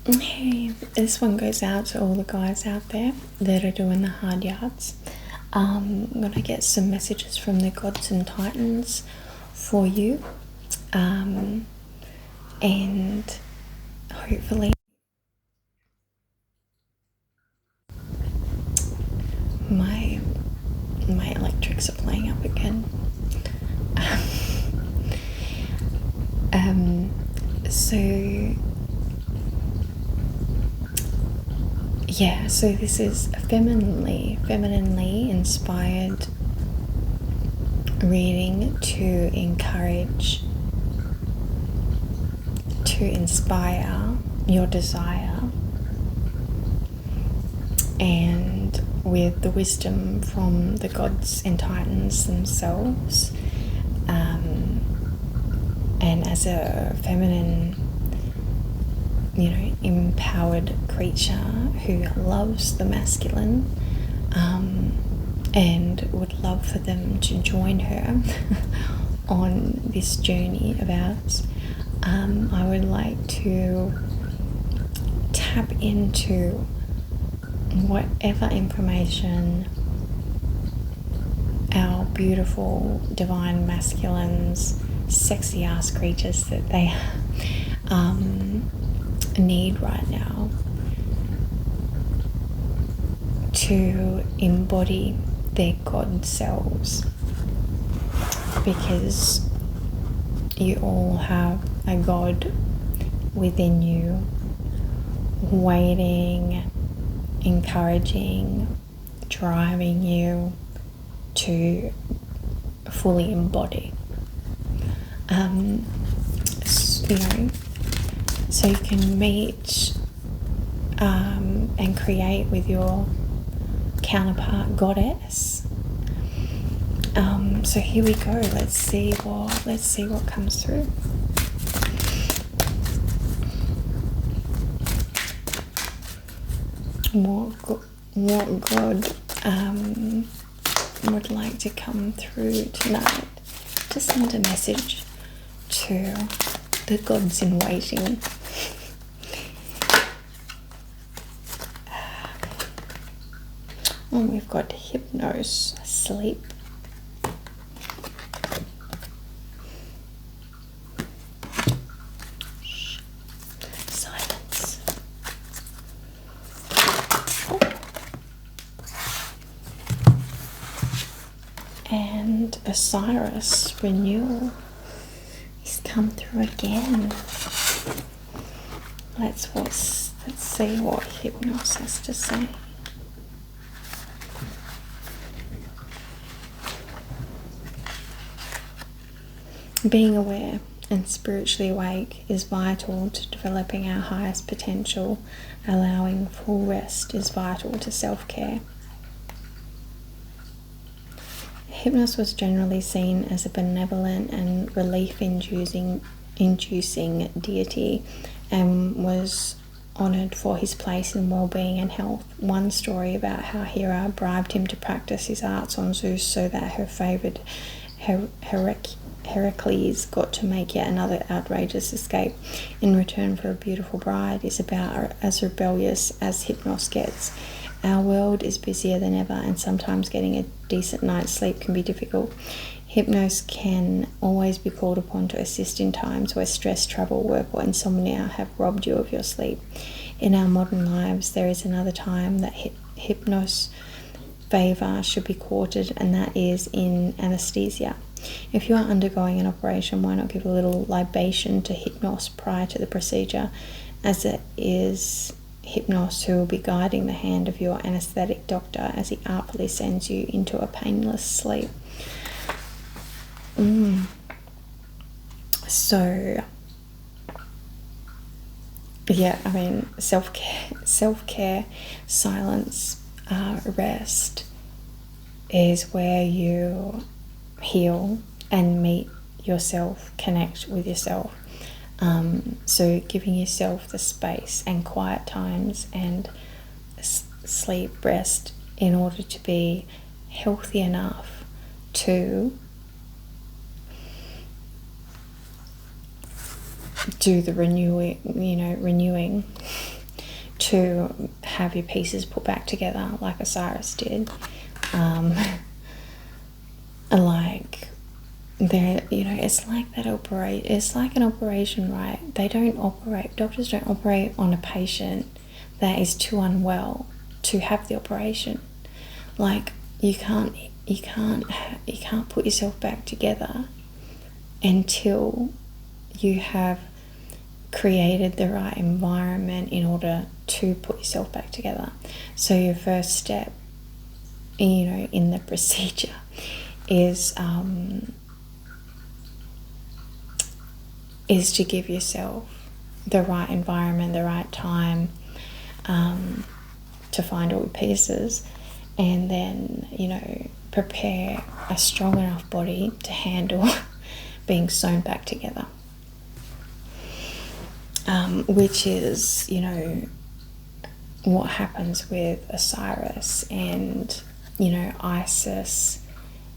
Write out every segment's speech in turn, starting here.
Hey, this one goes out to all the guys out there that are doing the hard yards. I'm gonna get some messages from the gods and titans for you, and hopefully my electrics are playing up again. So yeah, so this is a femininely inspired reading to inspire your desire, and with the wisdom from the gods and titans themselves, and as a feminine, empowered creature who loves the masculine, and would love for them to join her on this journey of ours. I would like to tap into whatever information our beautiful divine masculines, sexy ass creatures that they need right now to embody their God selves, because you all have a God within you, waiting, encouraging, driving you to fully embody. So you can meet and create with your counterpart goddess. So here we go. Let's see what comes through. What God would like to come through tonight. Just send a message to the gods in waiting. And we've got Hypnos, sleep. Silence. And Osiris, renewal. He's come through again. Let's see what Hypnos has to say. Being aware and spiritually awake is vital to developing our highest potential. Allowing full rest is vital to self-care. Hypnos was generally seen as a benevolent and relief-inducing deity, and was honoured for his place in well-being and health. One story about how Hera bribed him to practice his arts on Zeus so that her favoured Heracles got to make yet another outrageous escape in return for a beautiful bride is about as rebellious as Hypnos gets. Our world is busier than ever, and sometimes getting a decent night's sleep can be difficult. Hypnos can always be called upon to assist in times where stress, trouble, work, or insomnia have robbed you of your sleep. In our modern lives, there is another time that Hypnos' favour should be courted, and that is in anesthesia. If you are undergoing an operation, why not give a little libation to Hypnos prior to the procedure, as it is Hypnos who will be guiding the hand of your anaesthetic doctor as he artfully sends you into a painless sleep. So yeah, I mean, self-care, silence, rest is where you heal and meet yourself, connect with yourself. So giving yourself the space and quiet times and sleep, rest, in order to be healthy enough to do the renewing to have your pieces put back together like Osiris did. Like there, it's like that it's like an operation, right? Doctors don't operate on a patient that is too unwell to have the operation. Like you can't put yourself back together until you have created the right environment in order to put yourself back together. So your first step, in the procedure is to give yourself the right environment, the right time, to find all your pieces, and then prepare a strong enough body to handle being sewn back together, which is what happens with Osiris, and Isis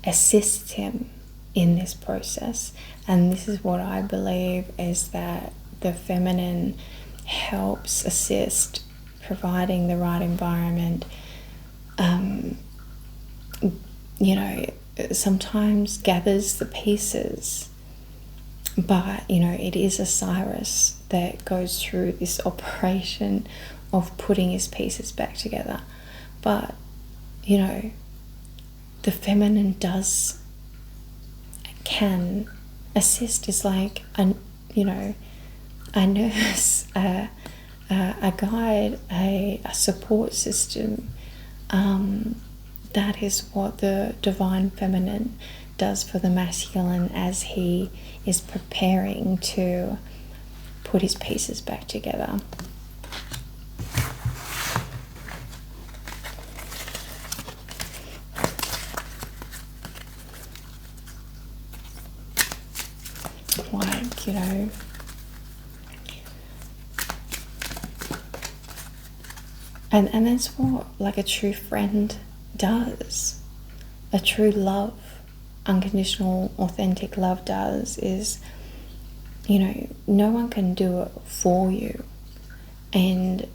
assists him in this process. And this is what I believe, is that the feminine helps assist, providing the right environment. Sometimes gathers the pieces, but it is Osiris that goes through this operation of putting his pieces back together. But the feminine can assist. Is like a nurse, a guide, a support system. That is what the divine feminine does for the masculine as he is preparing to put his pieces back together. And that's what like a true friend does. A true love, unconditional, authentic love does is, no one can do it for you. And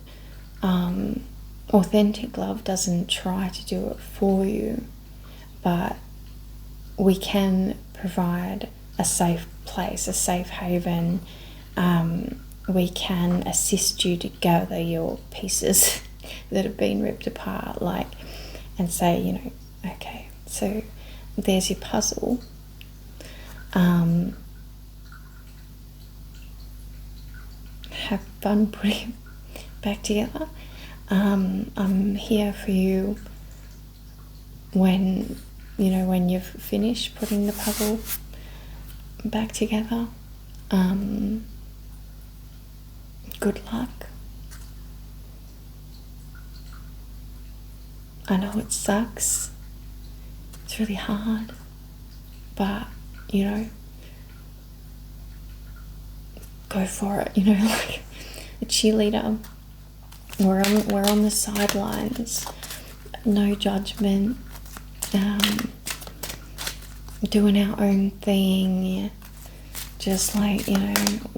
authentic love doesn't try to do it for you, but we can provide a safe place, a safe haven. We can assist you to gather your pieces that have been ripped apart, and say, okay, so there's your puzzle. Have fun putting it back together. I'm here for you when you've finished putting the puzzle back together. Good luck. I know it sucks. It's really hard, but go for it. Like a cheerleader. We're on the sidelines. No judgment. Doing our own thing. Just waiting.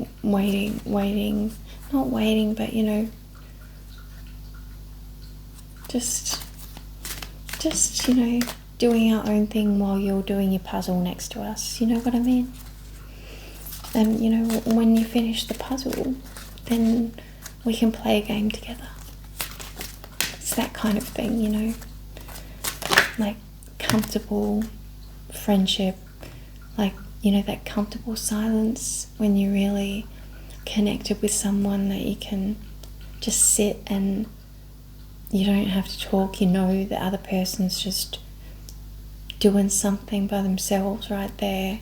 Not waiting, but just doing our own thing while you're doing your puzzle next to us. You know what I mean? And when you finish the puzzle, then we can play a game together. It's that kind of thing, like comfortable friendship, that comfortable silence when you're really connected with someone, that you can just sit and you don't have to talk. The other person's just doing something by themselves right there,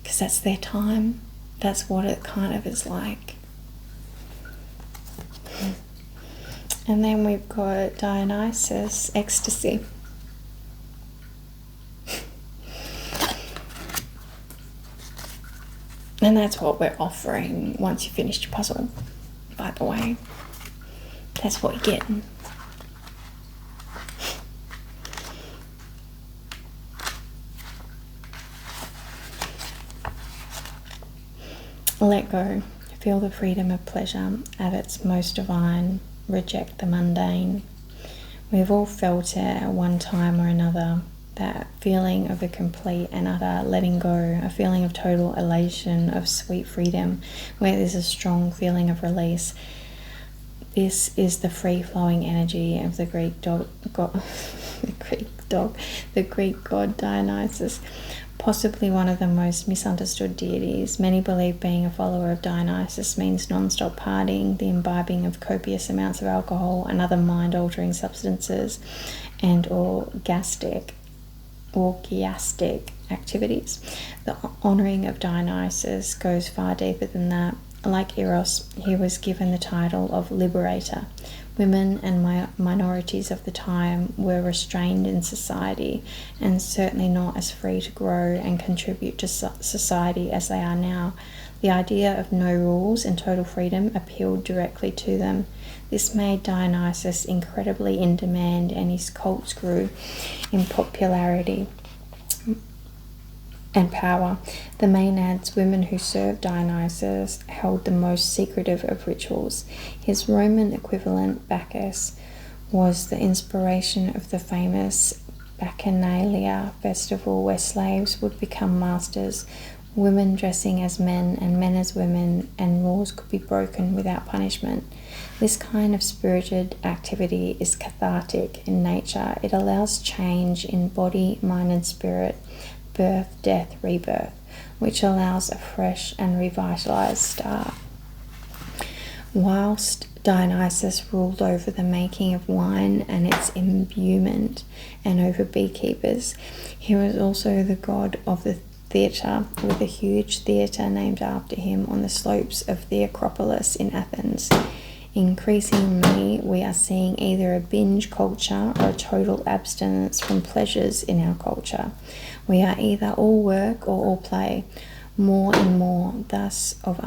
because that's their time. That's what it kind of is like. And then we've got Dionysus, ecstasy. And that's what we're offering once you finish your puzzle, by the way. That's what you're getting. Let go of Feel the freedom of pleasure at its most divine. Reject the mundane. We've all felt it at one time or another, that feeling of a complete and utter letting go, a feeling of total elation, of sweet freedom, where there's a strong feeling of release. This is the free-flowing energy of the Greek god Dionysus, possibly one of the most misunderstood deities. Many believe being a follower of Dionysus means non-stop partying, the imbibing of copious amounts of alcohol and other mind-altering substances, and orgiastic activities. The honouring of Dionysus goes far deeper than that. Like Eros, he was given the title of liberator. Women and minorities of the time were restrained in society, and certainly not as free to grow and contribute to society as they are now. The idea of no rules and total freedom appealed directly to them. This made Dionysus incredibly in demand, and his cults grew in popularity and power. The Maenads, women who served Dionysus, held the most secretive of rituals. His Roman equivalent, Bacchus, was the inspiration of the famous Bacchanalia festival, where slaves would become masters, women dressing as men and men as women, and laws could be broken without punishment. This kind of spirited activity is cathartic in nature. It allows change in body, mind, and spirit, birth, death, rebirth, which allows a fresh and revitalized start. Whilst Dionysus ruled over the making of wine and its imbuement, and over beekeepers, he was also the god of the theatre, with a huge theatre named after him on the slopes of the Acropolis in Athens. Increasingly, we are seeing either a binge culture or a total abstinence from pleasures in our culture. We are either all work or all play. More and more, those of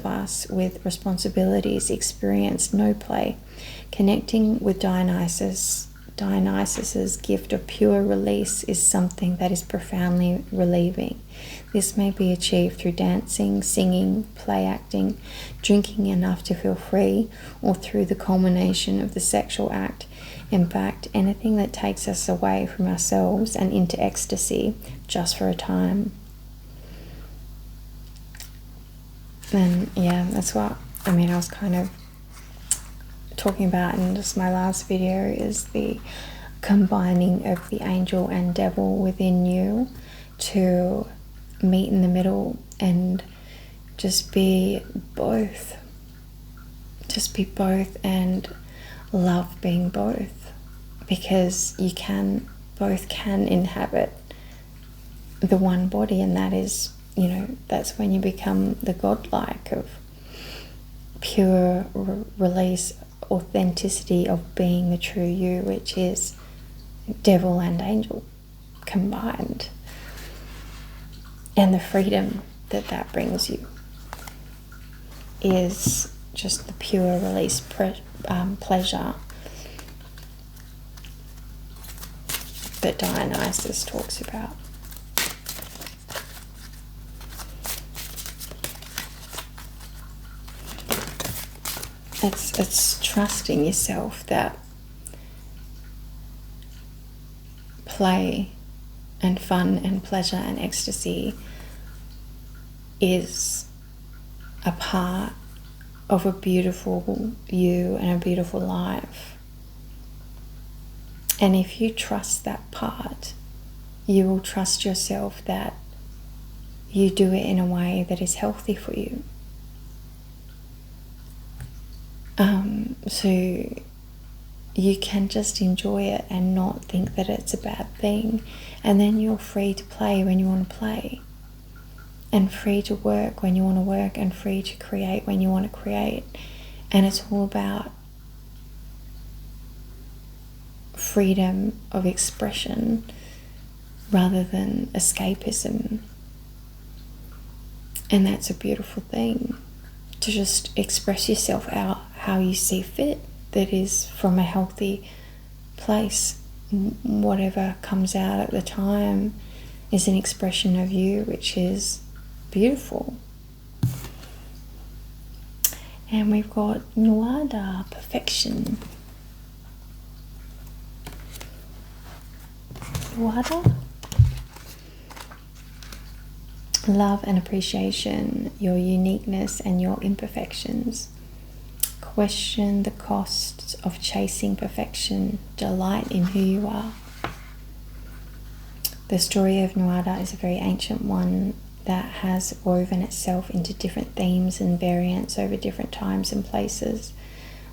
us with responsibilities experience no play. Connecting with Dionysus's gift of pure release is something that is profoundly relieving. This may be achieved through dancing, singing, play acting, drinking enough to feel free, or through the culmination of the sexual act. In fact, anything that takes us away from ourselves and into ecstasy, just for a time. And yeah, that's what I was kind of talking about in just my last video, is the combining of the angel and devil within you to meet in the middle and just be both. Just be both and love being both, because both can inhabit the one body, and that is, that's when you become the godlike of pure release, authenticity of being the true you, which is devil and angel combined, and the freedom that brings you is just the pure release pleasure that Dionysus talks about. It's trusting yourself that play and fun and pleasure and ecstasy is a part of a beautiful you and a beautiful life. And if you trust that part, you will trust yourself that you do it in a way that is healthy for you. So you can just enjoy it and not think that it's a bad thing. And then you're free to play when you want to play, and free to work when you want to work, and free to create when you want to create. And it's all about freedom of expression rather than escapism. And that's a beautiful thing, to just express yourself out how you see fit, that is from a healthy place. Whatever comes out at the time is an expression of you, which is beautiful. And we've got Nuada, perfection. Nuada, love and appreciation, your uniqueness and your imperfections. Question the costs of chasing perfection, delight in who you are. The story of Nuada is a very ancient one that has woven itself into different themes and variants over different times and places.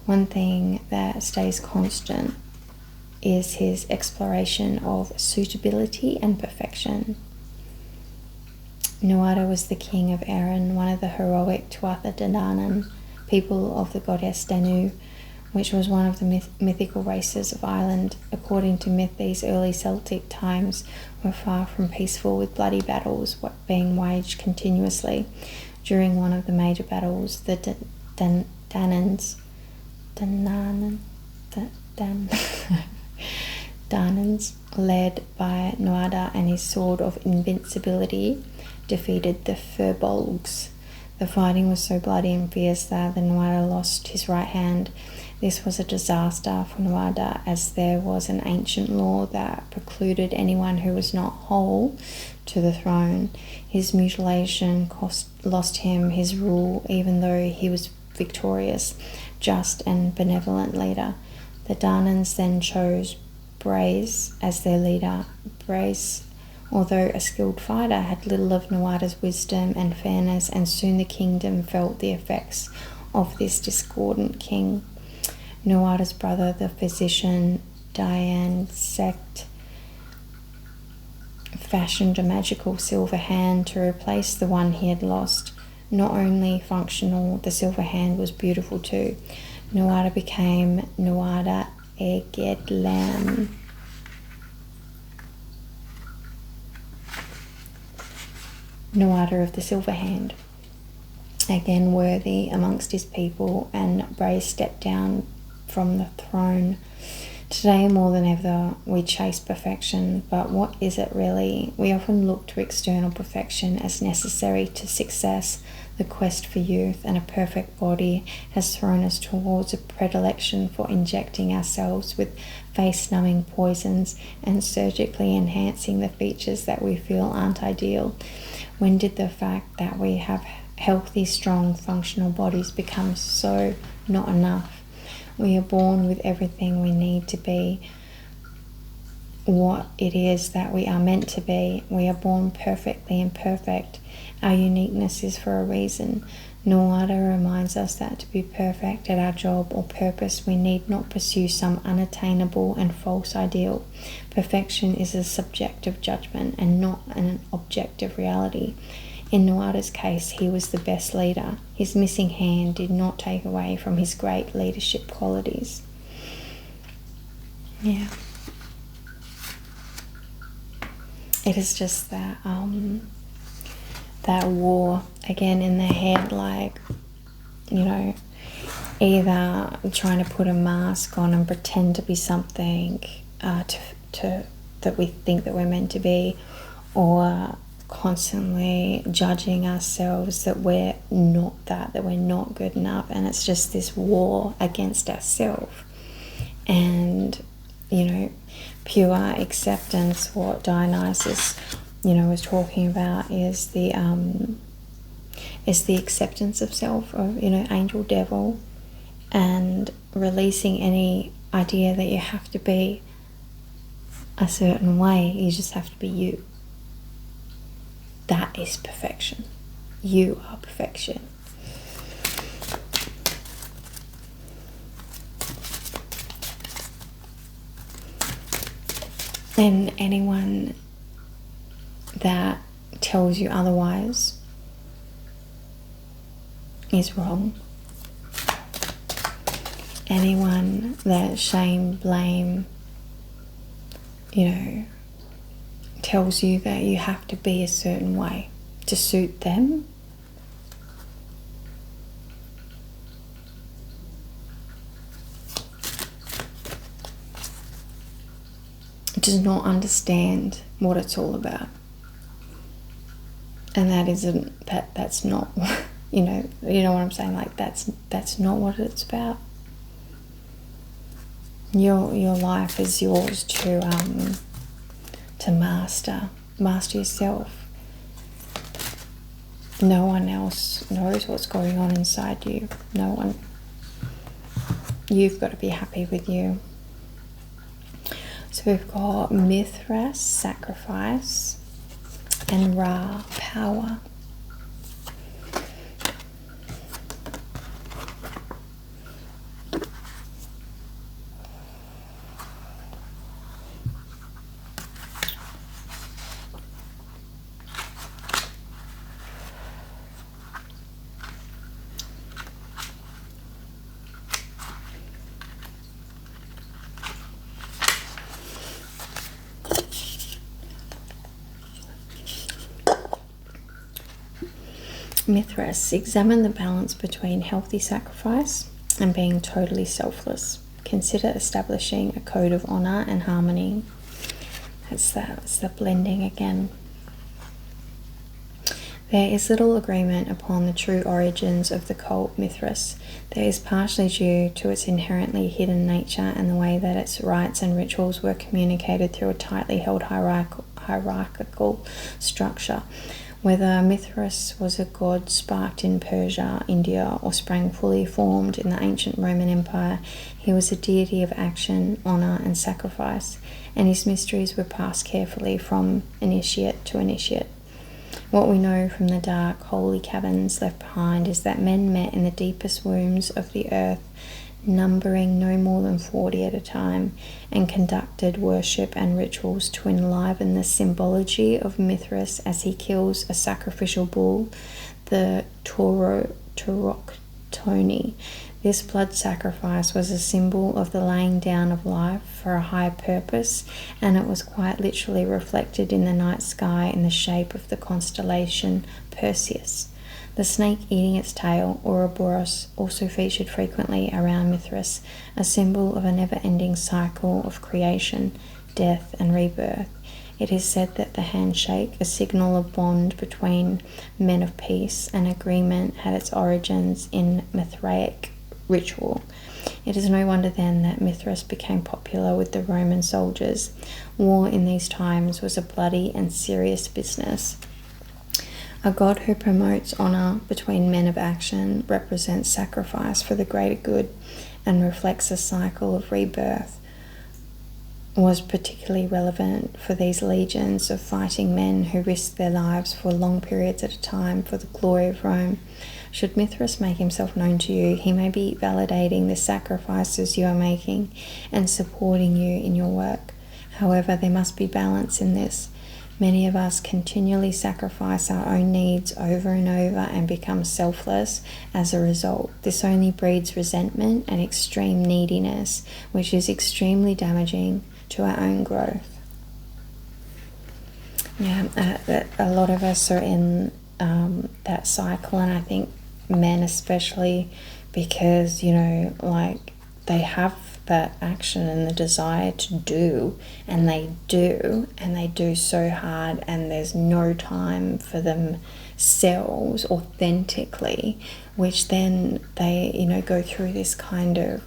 One thing that stays constant is his exploration of suitability and perfection. Nuada was the king of Erin, one of the heroic Tuatha De Danann, people of the goddess Danu, which was one of the mythical races of Ireland. According to myth, these early Celtic times were far from peaceful, with bloody battles being waged continuously. During one of the major battles, the Danans, led by Nuada and his sword of invincibility, defeated the Firbolgs. The fighting was so bloody and fierce that the Nuada lost his right hand. This was a disaster for Nuada, as there was an ancient law that precluded anyone who was not whole to the throne. His mutilation lost him his rule, even though he was victorious, just and benevolent leader. The Danans then chose Braze as their leader. Braze, although a skilled fighter, had little of Nuada's wisdom and fairness, and soon the kingdom felt the effects of this discordant king. Nuada's brother, the physician Dian Sect, fashioned a magical silver hand to replace the one he had lost. Not only functional, the silver hand was beautiful too. Nuada became Nuada Egedlam. Nuada of the Silver Hand, again worthy amongst his people, and Braze stepped down from the throne. Today, more than ever, we chase perfection, but what is it really? We often look to external perfection as necessary to success. The quest for youth and a perfect body has thrown us towards a predilection for injecting ourselves with face-numbing poisons and surgically enhancing the features that we feel aren't ideal. When did the fact that we have healthy, strong, functional bodies become so not enough? We are born with everything we need to be what it is that we are meant to be. We are born perfectly imperfect. Our uniqueness is for a reason. Nuada reminds us that to be perfect at our job or purpose, we need not pursue some unattainable and false ideal. Perfection is a subjective judgment and not an objective reality. In Nuada's case, he was the best leader. His missing hand did not take away from his great leadership qualities. Yeah. It is just that war again in their head, like, you know, either trying to put a mask on and pretend to be something to that we think that we're meant to be, or constantly judging ourselves that we're not that we're not good enough. And it's just this war against ourselves. And, you know, pure acceptance, what Dionysus, you know, was talking about, is the acceptance of self, of, you know, angel, devil, and releasing any idea that you have to be a certain way. You just have to be you. That is perfection. You are perfection. And anyone that tells you otherwise is wrong. Anyone that shame, blame, you know, tells you that you have to be a certain way to suit them, does not understand what it's all about. And that's not you know what I'm saying. Like that's not what it's about. Your life is yours to master yourself. No one else knows what's going on inside you. No one. You've got to be happy with you. So we've got Mithras, sacrifice, and Ra, power. Mithras, examine the balance between healthy sacrifice and being totally selfless. Consider establishing a code of honor and harmony. It's the blending again. There is little agreement upon the true origins of the cult Mithras. There is partially due to its inherently hidden nature and the way that its rites and rituals were communicated through a tightly held hierarchical structure. Whether Mithras was a god sparked in Persia, India, or sprang fully formed in the ancient Roman Empire, he was a deity of action, honor, and sacrifice, and his mysteries were passed carefully from initiate to initiate. What we know from the dark, holy caverns left behind is that men met in the deepest wombs of the earth, numbering no more than 40 at a time, and conducted worship and rituals to enliven the symbology of Mithras as he kills a sacrificial bull, the Torochtoni. This blood sacrifice was a symbol of the laying down of life for a high purpose, and it was quite literally reflected in the night sky in the shape of the constellation Perseus. The snake eating its tail, Ouroboros, also featured frequently around Mithras, a symbol of a never-ending cycle of creation, death, and rebirth. It is said that the handshake, a signal of bond between men of peace and agreement, had its origins in Mithraic ritual. It is no wonder then that Mithras became popular with the Roman soldiers. War in these times was a bloody and serious business. A god who promotes honor between men of action, represents sacrifice for the greater good, and reflects a cycle of rebirth, was particularly relevant for these legions of fighting men who risked their lives for long periods at a time for the glory of Rome. Should Mithras make himself known to you, he may be validating the sacrifices you are making and supporting you in your work. However, there must be balance in this. Many of us continually sacrifice our own needs over and over and become selfless as a result. This only breeds resentment and extreme neediness, which is extremely damaging to our own growth. A lot of us are in that cycle, and I think men especially, because, like, they have that action and the desire to do, and they do so hard, and there's no time for themselves authentically, which then they go through this kind of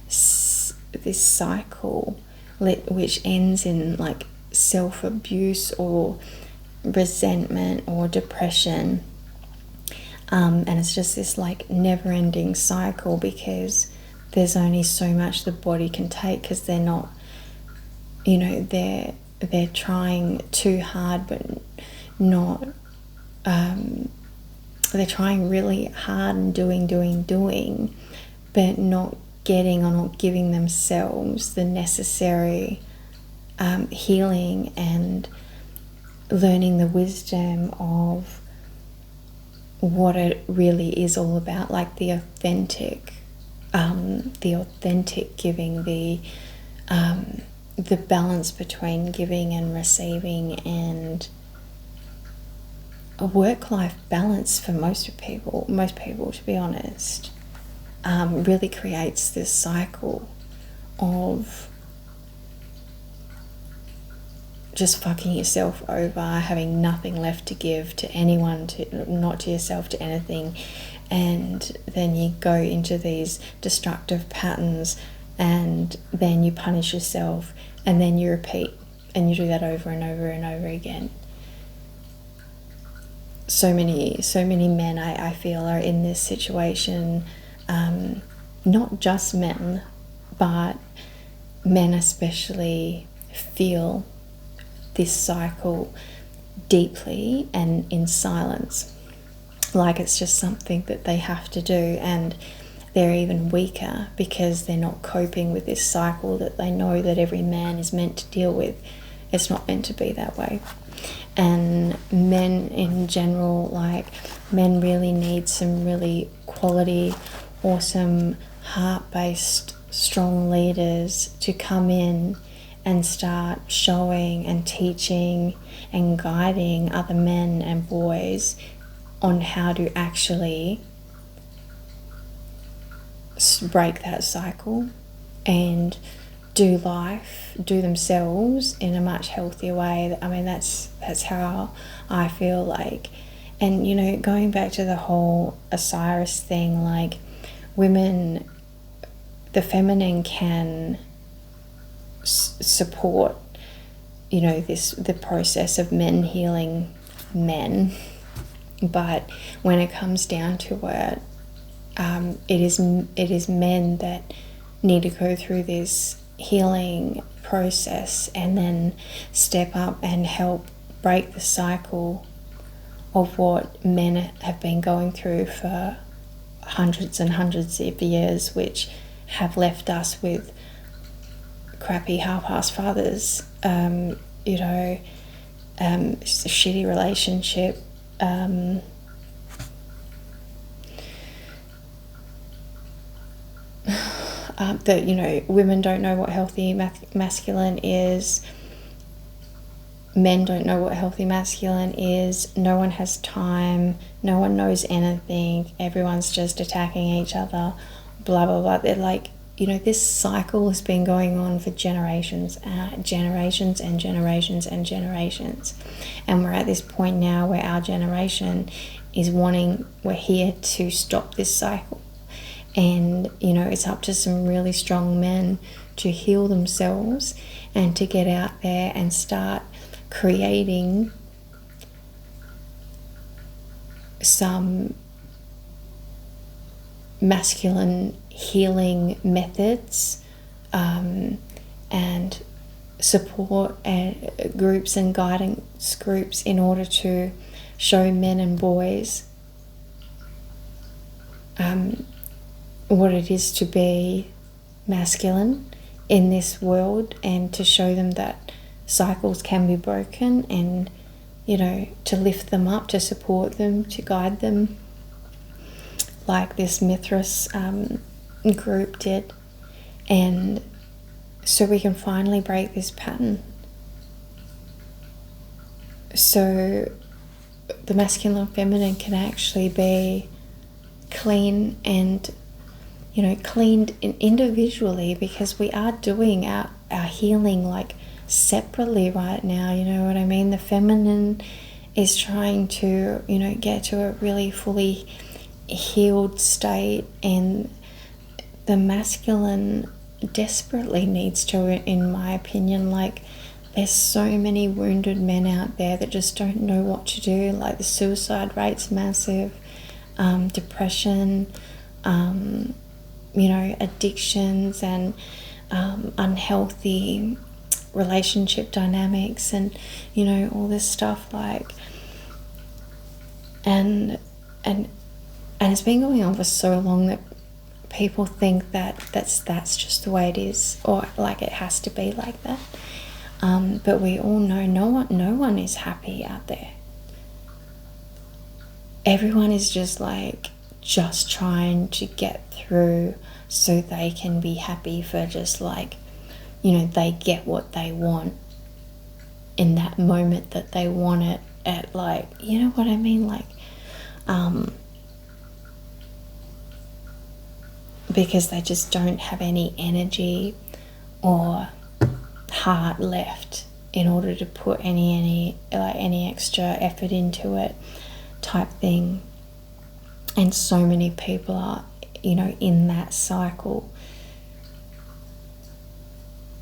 this cycle which ends in like self-abuse or resentment or depression, and it's just this like never-ending cycle, because there's only so much the body can take, because they're not, they're trying too hard, but not, they're trying really hard and doing, but not getting or not giving themselves the necessary healing and learning the wisdom of what it really is all about, like the authentic giving, the balance between giving and receiving, and a work-life balance for most people, to be honest, really creates this cycle of just fucking yourself over, having nothing left to give to anyone, not to yourself, to anything, and then you go into these destructive patterns, and then you punish yourself, and then you repeat, and you do that over and over and over again. So many men I feel are in this situation, not just men, but men especially feel this cycle deeply and in silence, like it's just something that they have to do, and they're even weaker because they're not coping with this cycle that they know that every man is meant to deal with. It's not meant to be that way. And men in general, like, men really need some really quality, awesome, heart-based, strong leaders to come in and start showing and teaching and guiding other men and boys on how to actually break that cycle and do life, do themselves in a much healthier way. I mean, that's how I feel like. And, you know, going back to the whole Osiris thing, like, women, the feminine can support, you know, the process of men healing men, but when it comes down to it, it is men that need to go through this healing process and then step up and help break the cycle of what men have been going through for hundreds and hundreds of years, which have left us with crappy half-assed fathers, you know, it's a shitty relationship, that, you know, women don't know what healthy masculine is, men don't know what healthy masculine is, no one has time, no one knows anything, everyone's just attacking each other, blah blah blah. They're like, you know, this cycle has been going on for generations and generations and generations, and we're at this point now where our generation is we're here to stop this cycle. And, you know, it's up to some really strong men to heal themselves and to get out there and start creating some masculine healing methods, and support groups and guidance groups in order to show men and boys what it is to be masculine in this world, and to show them that cycles can be broken, and, you know, to lift them up, to support them, to guide them, like this Mithras group did. And so we can finally break this pattern. So the masculine and feminine can actually be clean and, you know, cleaned individually, because we are doing our healing like separately right now, you know what I mean? The feminine is trying to, you know, get to a really fully healed state, and the masculine desperately needs to, in my opinion. Like, there's so many wounded men out there that just don't know what to do. Like, the suicide rate's massive, depression, you know, addictions, and unhealthy relationship dynamics, and, you know, all this stuff, like, and it's been going on for so long that people think that that's just the way it is, or like it has to be like that. But we all know no one is happy out there. Everyone is just trying to get through so they can be happy for just, like, you know, they get what they want in that moment that they want it at, like, you know what I mean? Like, because they just don't have any energy or heart left in order to put any extra effort into it, type thing. And so many people are, in that cycle.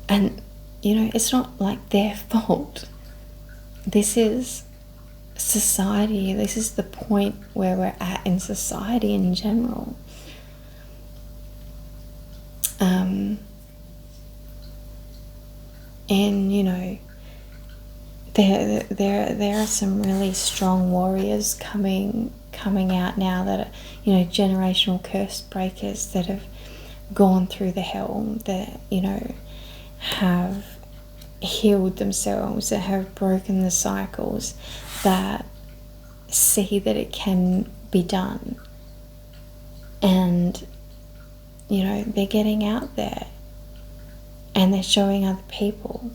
And, it's not like their fault. This is society. This is the point where we're at in society in general. And there are some really strong warriors coming out now that are, generational curse breakers that have gone through the hell, that have healed themselves, that have broken the cycles, that see that it can be done. And they're getting out there and they're showing other people,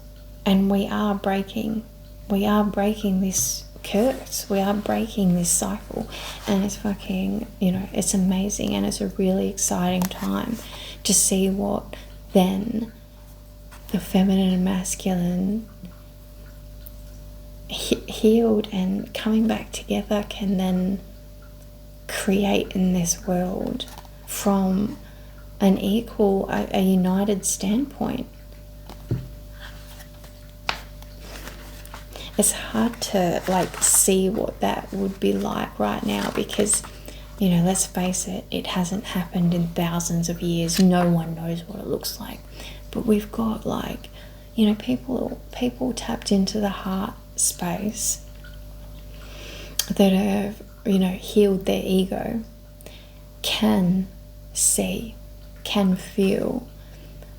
and we are breaking this curse, we are breaking this cycle. And it's fucking, it's amazing, and it's a really exciting time to see what then the feminine and masculine healed and coming back together can then create in this world from an equal, a united standpoint. It's hard to see what that would be like right now, because let's face it, it hasn't happened in thousands of years. No one knows what it looks like. But we've got people tapped into the heart space that have healed their ego, can see, can feel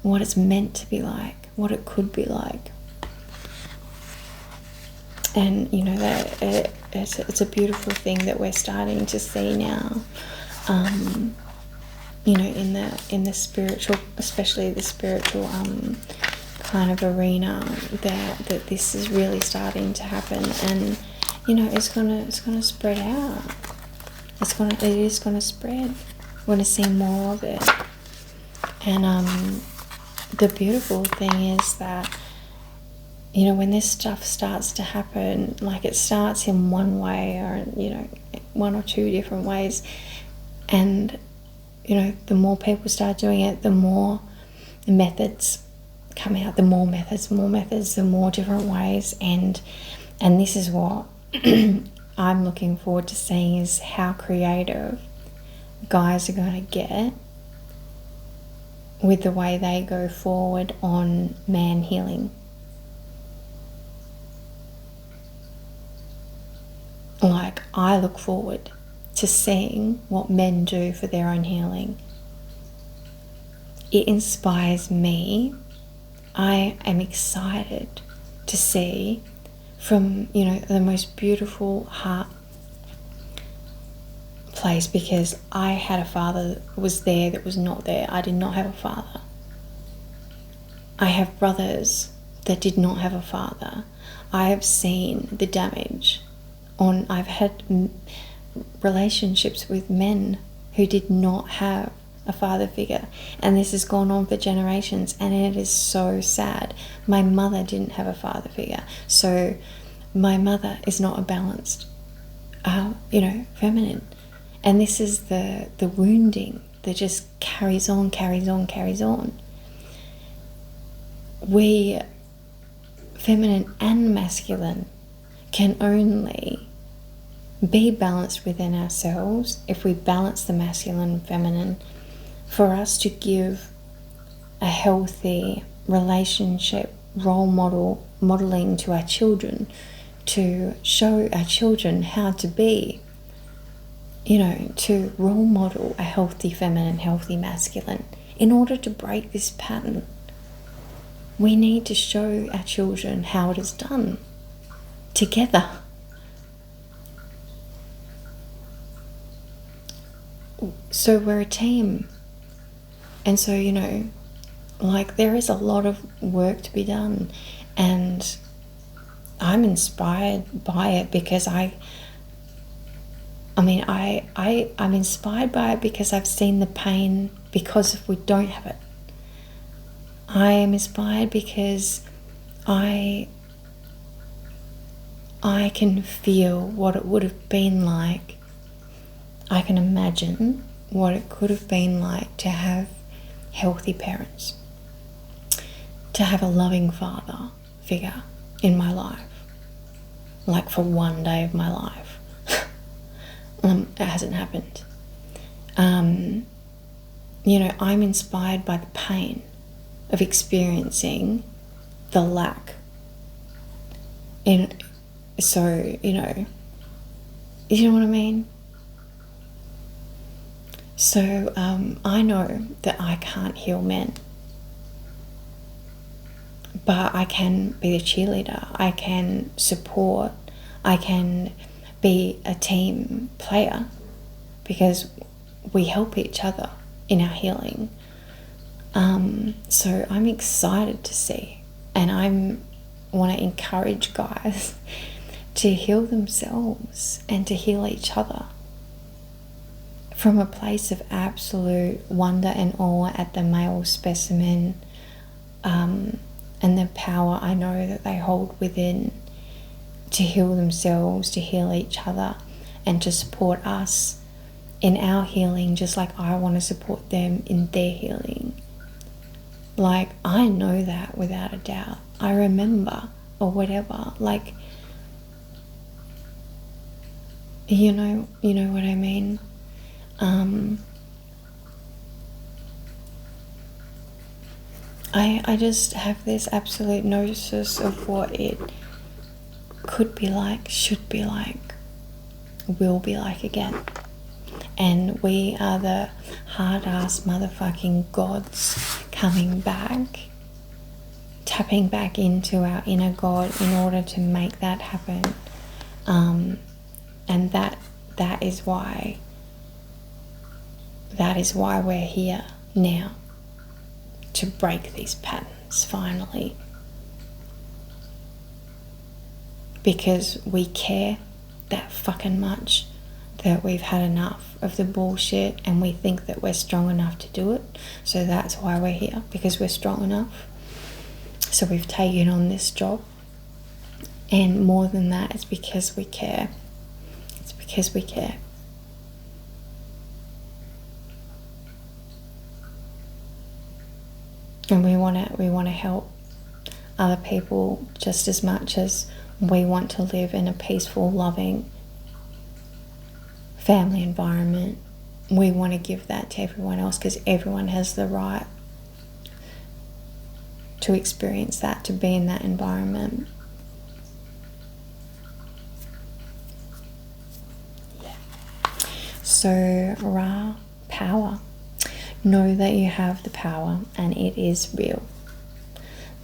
what it's meant to be like, what it could be like. And that it's a beautiful thing that we're starting to see now, in the spiritual, especially the spiritual kind of arena, that this is really starting to happen. And it's gonna spread out. It is gonna spread. We're gonna see more of it. And the beautiful thing is that when this stuff starts to happen, it starts in one way, or one or two different ways, and the more people start doing it, the more methods come out, the more different ways. And this is what I'm looking forward to seeing, is how creative guys are going to get with the way they go forward on man healing. I look forward to seeing what men do for their own healing. It inspires me. I am excited to see from the most beautiful heart place, because I had a father that was there that was not there. I did not have a father. I have brothers that did not have a father. I have seen the damage I've had relationships with men who did not have a father figure, and this has gone on for generations, and it is so sad. My mother didn't have a father figure, so my mother is not a balanced feminine, and this is the wounding that just carries on. We, feminine and masculine, can only be balanced within ourselves if we balance the masculine and feminine, for us to give a healthy relationship modeling to our children, to show our children how to be, to role model a healthy feminine, healthy masculine. In order to break this pattern, we need to show our children how it is done together. So we're a team. And so, there is a lot of work to be done. And I'm inspired by it, because I'm inspired by it because I've seen the pain, because if we don't have it. I am inspired because I can feel what it would have been like I can imagine what it could have been like to have healthy parents, to have a loving father figure in my life, like for one day of my life. It hasn't happened. You know, I'm inspired by the pain of experiencing the lack. And so, you know what I mean? So I know that I can't heal men, but I can be the cheerleader, I can support, I can be a team player, because we help each other in our healing. So I'm excited to see, and I want to encourage guys to heal themselves and to heal each other from a place of absolute wonder and awe at the male specimen, and the power I know that they hold within to heal themselves, to heal each other, and to support us in our healing, just like I want to support them in their healing. Like, I know that without a doubt. I remember, or whatever, like, you know what I mean? I just have this absolute notice of what it could be like, should be like, will be like again. And we are the hard-ass motherfucking gods coming back, tapping back into our inner God in order to make that happen. And that is why we're here now, to break these patterns finally, because we care that fucking much that we've had enough of the bullshit, and we think that we're strong enough to do it. So that's why we're here, because we're strong enough. So we've taken on this job, and more than that, it's because we care. It's because we care. And we want to help other people just as much as we want to live in a peaceful, loving family environment. We want to give that to everyone else, because everyone has the right to experience that, to be in that environment. So, Ra, power. Know that you have the power, and it is real.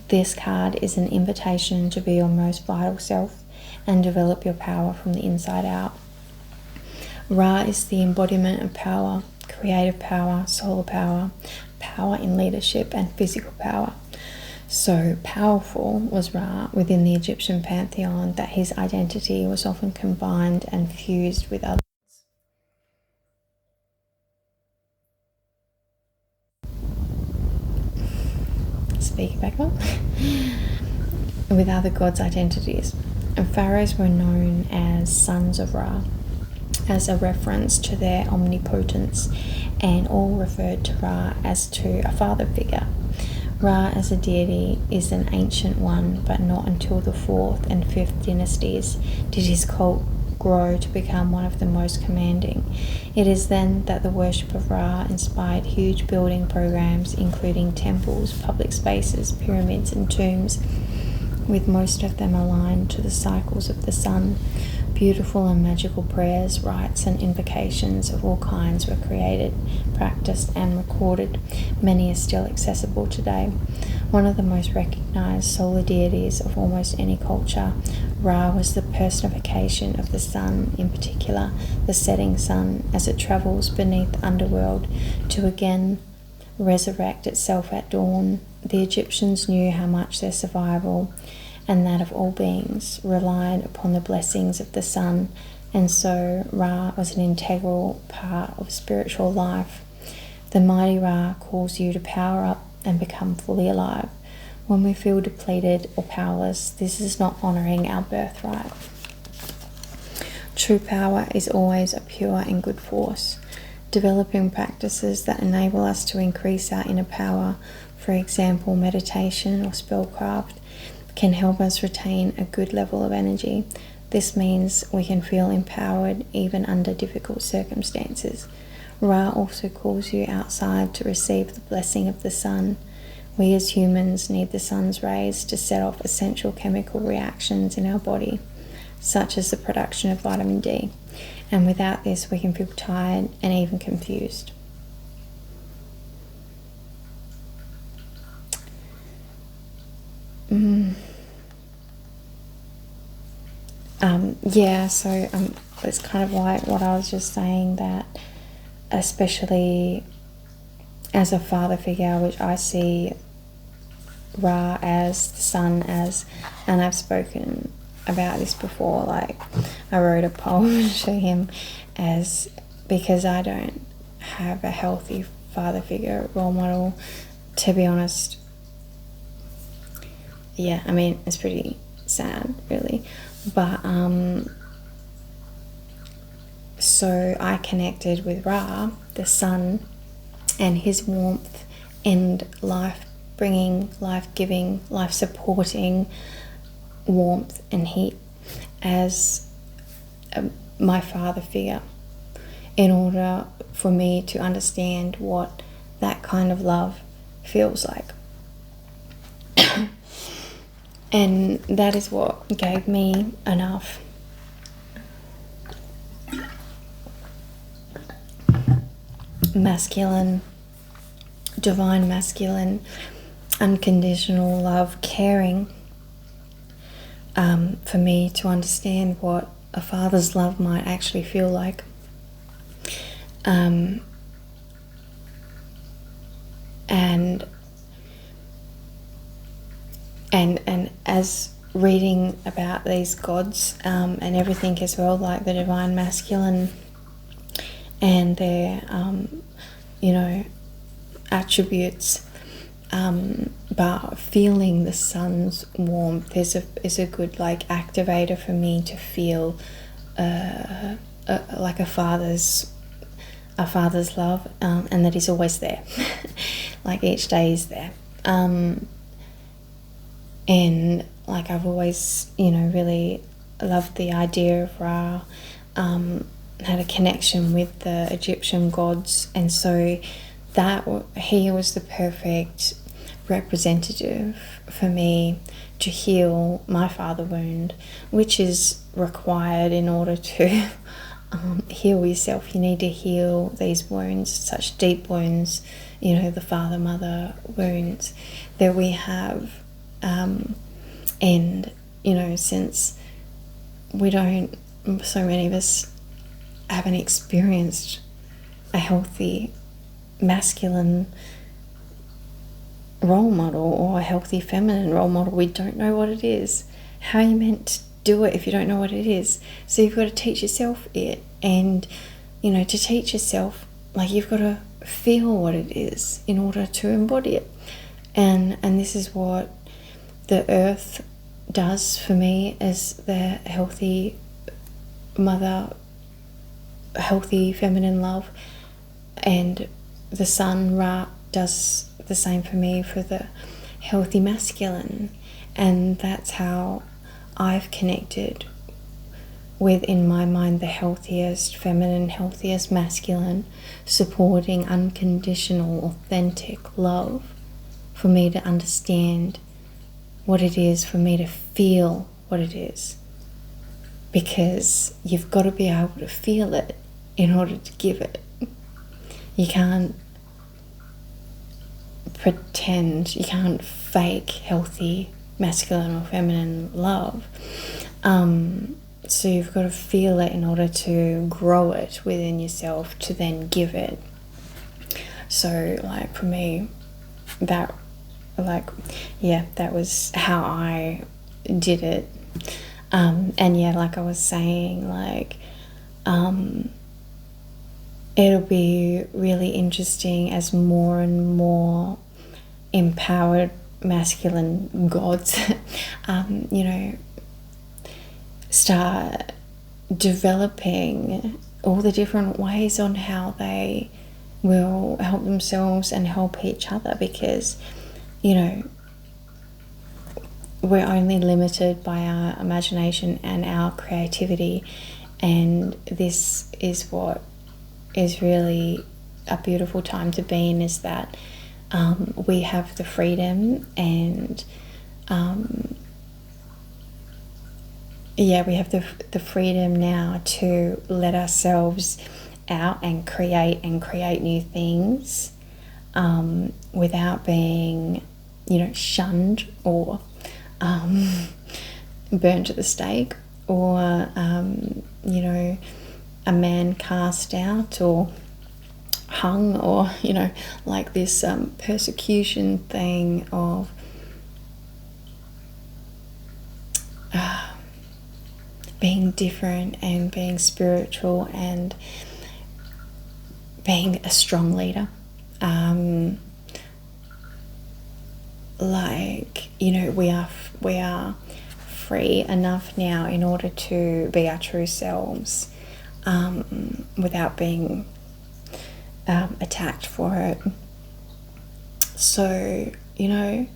This card is an invitation to be your most vital self and develop your power from the inside out. Ra is the embodiment of power, creative power, solar power, power in leadership, and physical power. So powerful was Ra within the Egyptian pantheon that his identity was often combined and fused with others. Speak back up. With other gods' identities. And pharaohs were known as sons of Ra, as a reference to their omnipotence, and all referred to Ra as to a father figure. Ra as a deity is an ancient one, but not until the 4th and 5th dynasties did his cult grow to become one of the most commanding. It is then that the worship of Ra inspired huge building programs, including temples, public spaces, pyramids, and tombs, with most of them aligned to the cycles of the sun. Beautiful and magical prayers, rites, and invocations of all kinds were created, practiced, and recorded. Many are still accessible today. One of the most recognized solar deities of almost any culture, Ra was the personification of the sun, in particular the setting sun, as it travels beneath the underworld to again resurrect itself at dawn. The Egyptians knew how much their survival and that of all beings relied upon the blessings of the sun, and so Ra was an integral part of spiritual life. The mighty Ra calls you to power up and become fully alive. When we feel depleted or powerless, this is not honouring our birthright. True power is always a pure and good force. Developing practices that enable us to increase our inner power, for example, meditation or spellcraft, can help us retain a good level of energy. This means we can feel empowered even under difficult circumstances. Ra also calls you outside to receive the blessing of the sun. We as humans need the sun's rays to set off essential chemical reactions in our body, such as the production of vitamin D. And without this, we can feel tired and even confused. So it's kind of like what I was just saying, that especially as a father figure, which I see Ra as the sun as, and I've spoken about this before, like I wrote a poem to him as, because I don't have a healthy father figure role model, to be honest. Yeah, I mean, it's pretty sad, really. But so I connected with Ra, the sun, and his warmth and life-bringing, life-giving, life-supporting warmth and heat as my father figure, in order for me to understand what that kind of love feels like. And that is what gave me enough masculine, divine masculine, unconditional love, caring, for me to understand what a father's love might actually feel like. And as reading about these gods and everything as well, like the divine masculine and their attributes, but feeling the sun's warmth is a good like activator for me to feel like a father's love, and that he's always there. Like each day is there. And like I've always, really loved the idea of Ra, had a connection with the Egyptian gods, and so that he was the perfect representative for me to heal my father wound, which is required in order to heal yourself. You need to heal these wounds, such deep wounds, the father-mother wounds that we have. And since we don't, so many of us haven't experienced a healthy masculine role model or a healthy feminine role model, we don't know what it is. How are you meant to do it if you don't know what it is? So you've got to teach yourself it, and to teach yourself, like, you've got to feel what it is in order to embody it. And this is what the earth does for me as the healthy mother, healthy feminine love, and the sun, Ra, does the same for me for the healthy masculine. And that's how I've connected with, in my mind, the healthiest feminine, healthiest masculine, supporting unconditional, authentic love, for me to understand what it is, for me to feel what it is. Because you've got to be able to feel it in order to give it. You can't pretend, you can't fake healthy masculine or feminine love. So you've got to feel it in order to grow it within yourself, to then give it. So like for me, that was how I did it. And yeah, like I was saying, like it'll be really interesting as more and more empowered masculine gods start developing all the different ways on how they will help themselves and help each other, because, you know, we're only limited by our imagination and our creativity, and this is what is really a beautiful time to be in, is that we have the freedom and we have the freedom now to let ourselves out and create new things, without being, you know, shunned or burned at the stake, or you know, a man cast out or hung, or, you know, like this persecution thing of being different and being spiritual and being a strong leader. Like, you know, we are free enough now in order to be our true selves, without being attacked for it. So, you know,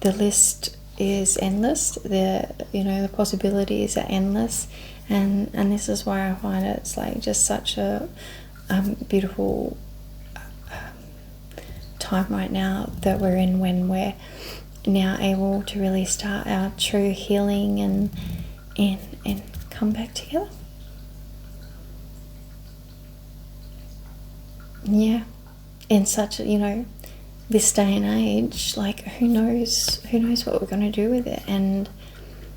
the list is endless. The possibilities are endless, and this is why I find it's like just such a beautiful time right now that we're in, when we're now able to really start our true healing and come back together. Yeah, in such a, you know, this day and age, like, who knows what we're going to do with it, and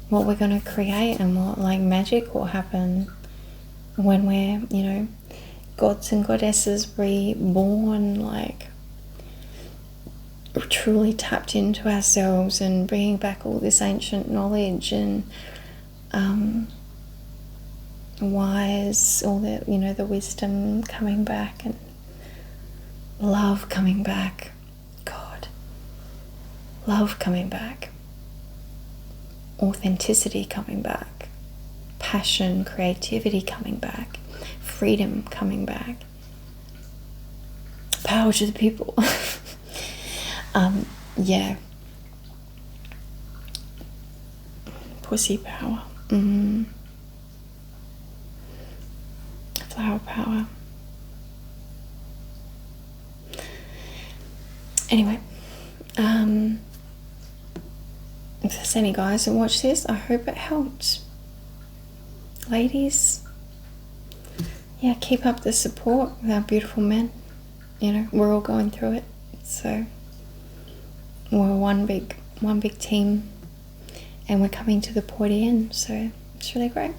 what we're going to create, and what, like, magic will happen when we're, you know, gods and goddesses reborn, like, truly tapped into ourselves and bringing back all this ancient knowledge and wise, all the, you know, the wisdom coming back, and love coming back. God, love coming back, authenticity coming back, passion, creativity coming back, freedom coming back, power to the people. Yeah, pussy power, flower power. Anyway, if there's any guys who watch this, I hope it helped. Ladies, yeah, keep up the support with our beautiful men. You know, we're all going through it, so we're one big team, and we're coming to the pointy end, so it's really great.